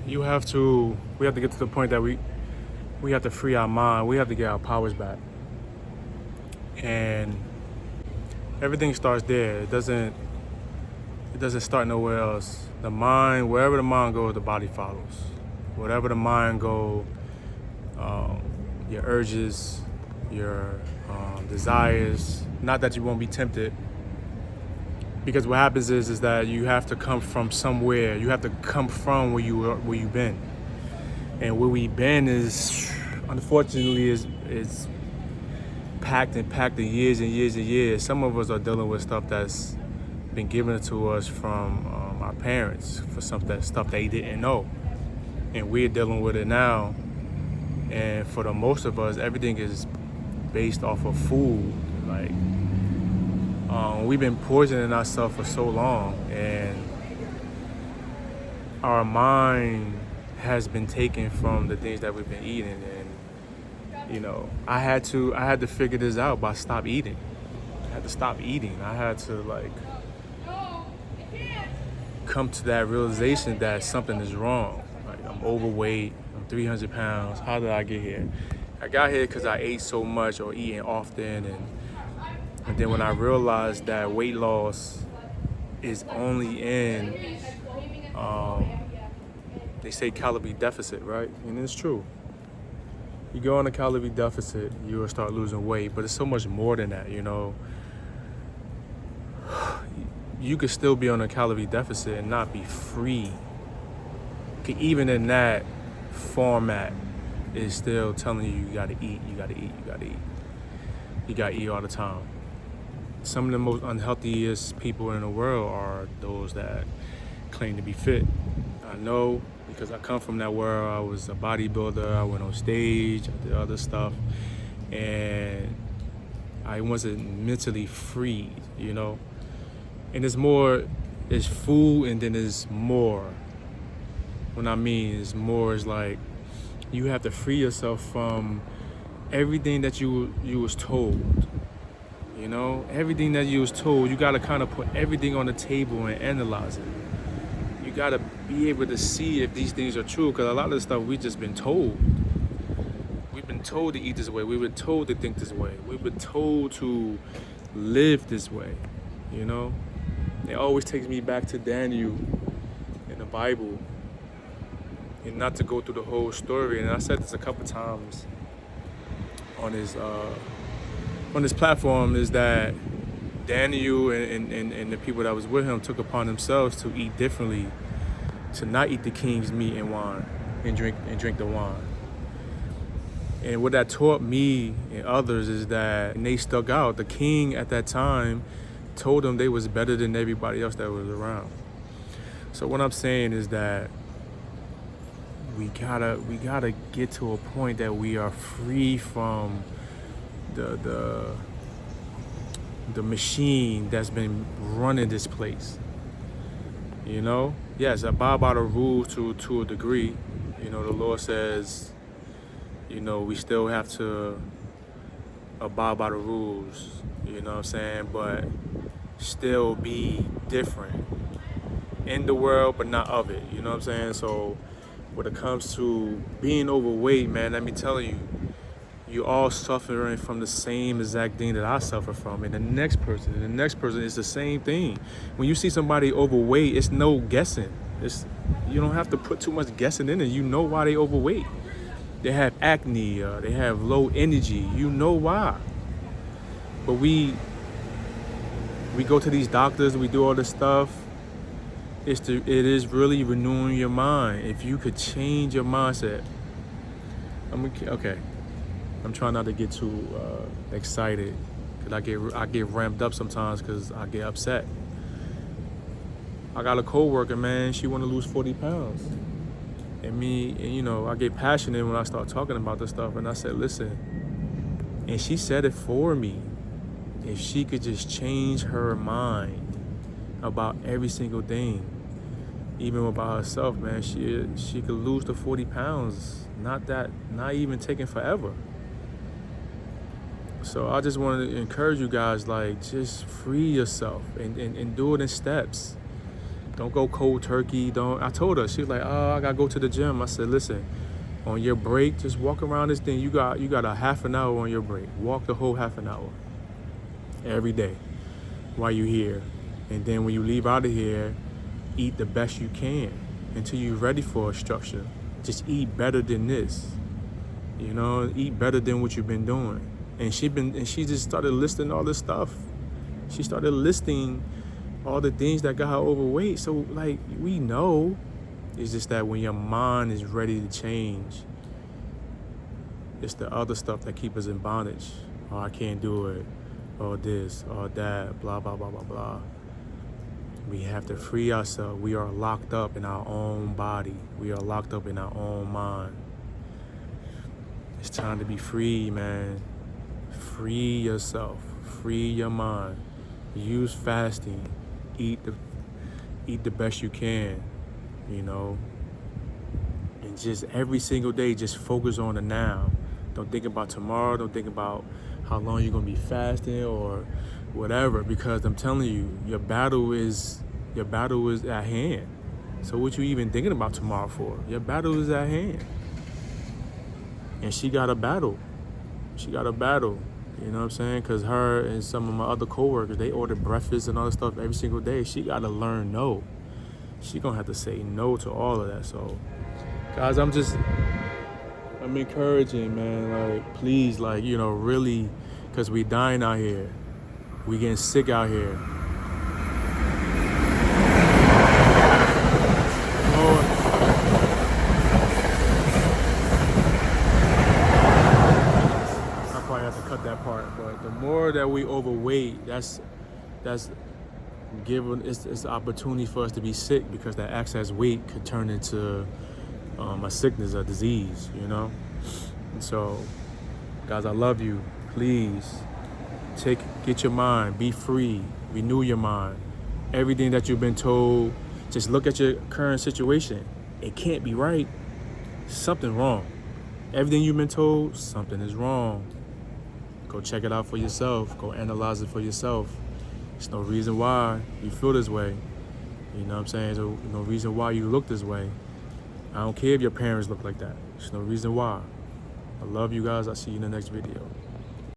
we have to get to the point that we have to free our mind. We have to get our powers back. And everything starts there. It doesn't start nowhere else. The mind, wherever the mind goes, the body follows. Wherever the mind goes, your urges, your desires. Not that you won't be tempted, because what happens is that you have to come from somewhere. You have to come from where you've been, and where we've been is, unfortunately, is packed in years and years and years. Some of us are dealing with stuff that's been given to us from our parents, for stuff they didn't know, and we're dealing with it now. And for the most of us, everything is based off of food. Like, we've been poisoning ourselves for so long, and our mind has been taken from the things that we've been eating. And I had to figure this out by stop eating. I had to stop eating. I had to come to that realization that something is wrong. Like, I'm overweight. I'm 300 pounds. How did I get here? I got here because I ate so much or eating often, and then when I realized that weight loss is only in, they say calorie deficit, right? And it's true. You go on a calorie deficit, you will start losing weight, but it's so much more than that, You could still be on a calorie deficit and not be free. Even in that format, it's still telling you gotta eat, you gotta eat, you gotta eat. You gotta eat all the time. Some of the most unhealthiest people in the world are those that claim to be fit. I know, because I come from that world. I was a bodybuilder. I went on stage. I did other stuff, and I wasn't mentally freed. And it's food, and then there's more. What I mean is more is like, you have to free yourself from everything that you was told. Everything that you was told, you gotta kind of put everything on the table and analyze it. You gotta be able to see if these things are true, because a lot of the stuff we just been told. We've been told to eat this way. We've been told to think this way. We've been told to live this way. It always takes me back to Daniel in the Bible, and not to go through the whole story. And I said this a couple times on this platform, is that Daniel and the people that was with him took upon themselves to eat differently, to not eat the king's meat and wine, and drink the wine. And what that taught me and others is that, and they stuck out, the king at that time told them they was better than everybody else that was around. So what I'm saying is that we gotta get to a point that we are free from the machine that's been running this place. Yes, abide by the rules to a degree. The Lord says, we still have to abide by the rules, you know what I'm saying? But still be different in the world, but not of it, you know what I'm saying? So when it comes to being overweight, man, let me tell you, you all suffering from the same exact thing that I suffer from, and the next person is the same thing. When you see somebody overweight, it's no guessing. You don't have to put too much guessing in it. You know why they overweight. They have acne, they have low energy. You know why. But we go to these doctors, we do all this stuff. It is really renewing your mind. If you could change your mindset. Okay. I'm trying not to get too excited, because I get ramped up sometimes because I get upset. I got a coworker, man. She want to lose 40 pounds, and I get passionate when I start talking about this stuff. And I said, listen, and she said it for me. If she could just change her mind about every single thing, even about herself, man, she could lose the 40 pounds. Not even taking forever. So I just want to encourage you guys, just free yourself and do it in steps. Don't go cold turkey. Don't. I told her, she was like, oh, I gotta go to the gym. I said, listen, on your break, just walk around this thing. You got a half an hour on your break. Walk the whole half an hour every day while you here. And then when you leave out of here, eat the best you can until you're ready for a structure. Just eat better than this. You know, eat better than what you've been doing. And she just started listing all this stuff. She started listing all the things that got her overweight. So like, we know, it's just that when your mind is ready to change, it's the other stuff that keep us in bondage. Oh, I can't do it, or this, or that, blah, blah, blah, blah, blah. We have to free ourselves. We are locked up in our own body. We are locked up in our own mind. It's time to be free, man. Free yourself. Free your mind. Use fasting. Eat the best you can, you know. And just every single day, just focus on the now. Don't think about tomorrow. Don't think about how long you're gonna be fasting or whatever, because I'm telling you, your battle is at hand. So what you even thinking about tomorrow for? Your battle is at hand. And she got a battle. You know what I'm saying? Because her and some of my other coworkers, they order breakfast and all that stuff every single day. She got to learn no. She going to have to say no to all of that. So, guys, I'm encouraging, man. Like, please, like, you know, really, because we dying out here. We getting sick out here. That part, but the more that we overweight, that's given it's an opportunity for us to be sick, because that excess weight could turn into a sickness, a disease, you know. And so, guys, I love you. Please get your mind, be free, renew your mind. Everything that you've been told, just look at your current situation. It can't be right. Something wrong. Everything you've been told, something is wrong. Go check it out for yourself. Go analyze it for yourself. There's no reason why you feel this way. You know what I'm saying? There's no reason why you look this way. I don't care if your parents look like that. There's no reason why. I love you guys. I'll see you in the next video.